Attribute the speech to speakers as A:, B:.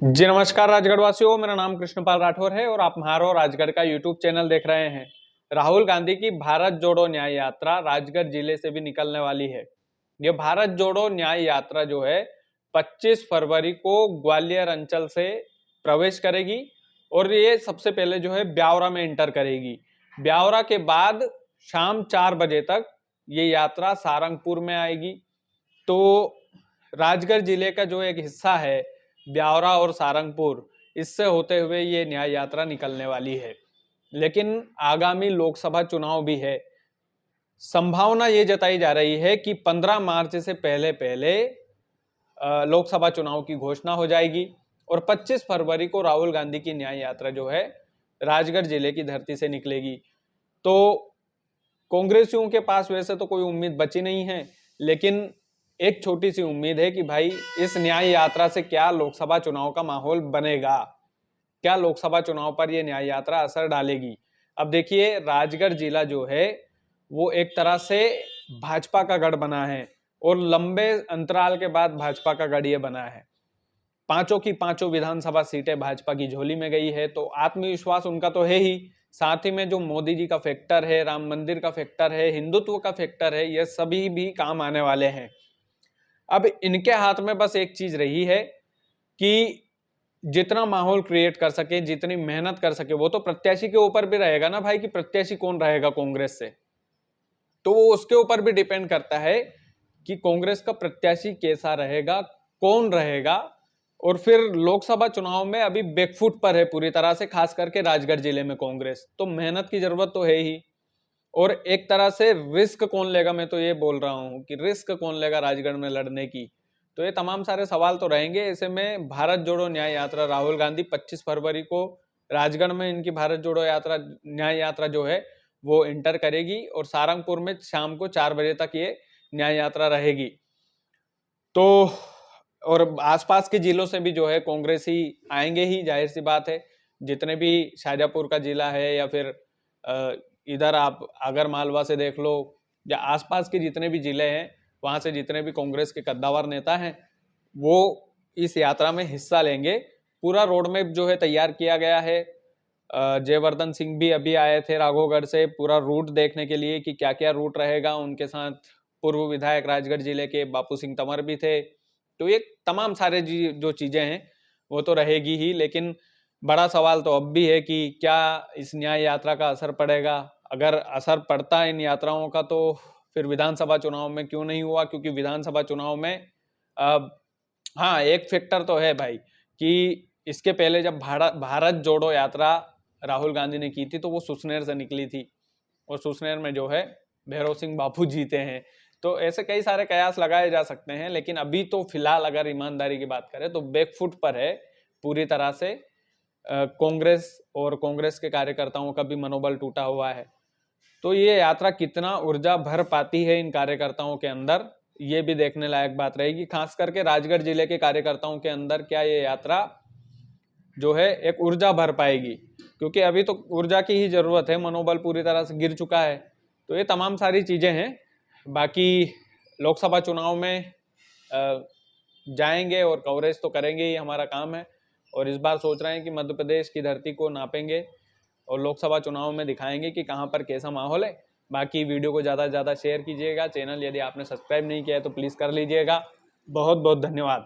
A: जी नमस्कार राजगढ़ वासियों, मेरा नाम कृष्णपाल राठौर है और आप म्हारो राजगढ़ का यूट्यूब चैनल देख रहे हैं। राहुल गांधी की भारत जोड़ो न्याय यात्रा राजगढ़ जिले से भी निकलने वाली है। ये भारत जोड़ो न्याय यात्रा जो है 25 फरवरी को ग्वालियर अंचल से प्रवेश करेगी और ये सबसे पहले जो है ब्यावरा में इंटर करेगी। ब्यावरा के बाद शाम 4 बजे तक ये यात्रा सारंगपुर में आएगी। तो राजगढ़ जिले का जो एक हिस्सा है ब्यावरा और सारंगपुर, इससे होते हुए ये न्याय यात्रा निकलने वाली है। लेकिन आगामी लोकसभा चुनाव भी है। संभावना ये जताई जा रही है कि 15 मार्च से पहले पहले लोकसभा चुनाव की घोषणा हो जाएगी और 25 फरवरी को राहुल गांधी की न्याय यात्रा जो है राजगढ़ जिले की धरती से निकलेगी। तो कांग्रेसियों के पास वैसे तो कोई उम्मीद बची नहीं है, लेकिन एक छोटी सी उम्मीद है कि भाई इस न्याय यात्रा से क्या लोकसभा चुनाव का माहौल बनेगा, क्या लोकसभा चुनाव पर यह न्याय यात्रा असर डालेगी। अब देखिए, राजगढ़ जिला जो है वो एक तरह से भाजपा का गढ़ बना है और लंबे अंतराल के बाद भाजपा का गढ़ ये बना है। पांचों की पांचों विधानसभा सीटें भाजपा की झोली में गई है, तो आत्मविश्वास उनका तो है ही, साथ ही में जो मोदी जी का फैक्टर है, राम मंदिर का फैक्टर है, हिंदुत्व का फैक्टर है, ये सभी भी काम आने वाले हैं। अब इनके हाथ में बस एक चीज रही है कि जितना माहौल क्रिएट कर सके, जितनी मेहनत कर सके। वो तो प्रत्याशी के ऊपर भी रहेगा ना भाई कि प्रत्याशी कौन रहेगा कांग्रेस से, तो वो उसके ऊपर भी डिपेंड करता है कि कांग्रेस का प्रत्याशी कैसा रहेगा, कौन रहेगा। और फिर लोकसभा चुनाव में अभी बैकफुट पर है पूरी तरह से, खास करके राजगढ़ जिले में कांग्रेस। तो मेहनत की जरूरत तो है ही, और एक तरह से रिस्क कौन लेगा, मैं तो ये बोल रहा हूं कि रिस्क कौन लेगा राजगढ़ में लड़ने की। तो ये तमाम सारे सवाल तो रहेंगे। ऐसे में भारत जोड़ो न्याय यात्रा राहुल गांधी 25 फरवरी को राजगढ़ में इनकी भारत जोड़ो यात्रा न्याय यात्रा जो है वो इंटर करेगी और सारंगपुर में शाम को 4 बजे तक ये न्याय यात्रा रहेगी। तो और आसपास के जिलों से भी जो है कांग्रेसी आएंगे ही, जाहिर सी बात है। जितने भी शाजापुर का जिला है या फिर इधर आप आगर मालवा से देख लो, या आसपास के जितने भी जिले हैं, वहां से जितने भी कांग्रेस के कद्दावर नेता हैं वो इस यात्रा में हिस्सा लेंगे। पूरा रोड मैप जो है तैयार किया गया है। जयवर्धन सिंह भी अभी आए थे राघोगढ़ से पूरा रूट देखने के लिए कि क्या क्या रूट रहेगा। उनके साथ पूर्व विधायक राजगढ़ जिले के बापू सिंह तंवर भी थे। तो ये तमाम सारे जो चीजें हैं वो तो रहेगी ही, लेकिन बड़ा सवाल तो अब भी है कि क्या इस न्याय यात्रा का असर पड़ेगा। अगर असर पड़ता है इन यात्राओं का तो फिर विधानसभा चुनाव में क्यों नहीं हुआ, क्योंकि विधानसभा चुनाव में हाँ एक फैक्टर तो है भाई कि इसके पहले जब भारत जोड़ो यात्रा राहुल गांधी ने की थी तो वो सुसनेर से निकली थी और सुसनेर में जो है भैरव सिंह बापू जीते हैं। तो ऐसे कई सारे कयास लगाए जा सकते हैं, लेकिन अभी तो फिलहाल अगर ईमानदारी की बात करें तो बैकफुट पर है पूरी तरह से कांग्रेस, और कांग्रेस के कार्यकर्ताओं का भी मनोबल टूटा हुआ है। तो ये यात्रा कितना ऊर्जा भर पाती है इन कार्यकर्ताओं के अंदर, ये भी देखने लायक बात रहेगी। खास करके राजगढ़ जिले के कार्यकर्ताओं के अंदर क्या ये यात्रा जो है एक ऊर्जा भर पाएगी, क्योंकि अभी तो ऊर्जा की ही जरूरत है, मनोबल पूरी तरह से गिर चुका है। तो ये तमाम सारी चीजें हैं। बाकी लोकसभा चुनाव में जाएंगे और कवरेज तो करेंगे ही, हमारा काम है। और इस बार सोच रहे हैं कि मध्य प्रदेश की धरती को नापेंगे और लोकसभा चुनाव में दिखाएंगे कि कहां पर कैसा माहौल है। बाकी वीडियो को ज़्यादा से ज़्यादा शेयर कीजिएगा। चैनल यदि आपने सब्सक्राइब नहीं किया है तो प्लीज़ कर लीजिएगा। बहुत बहुत धन्यवाद।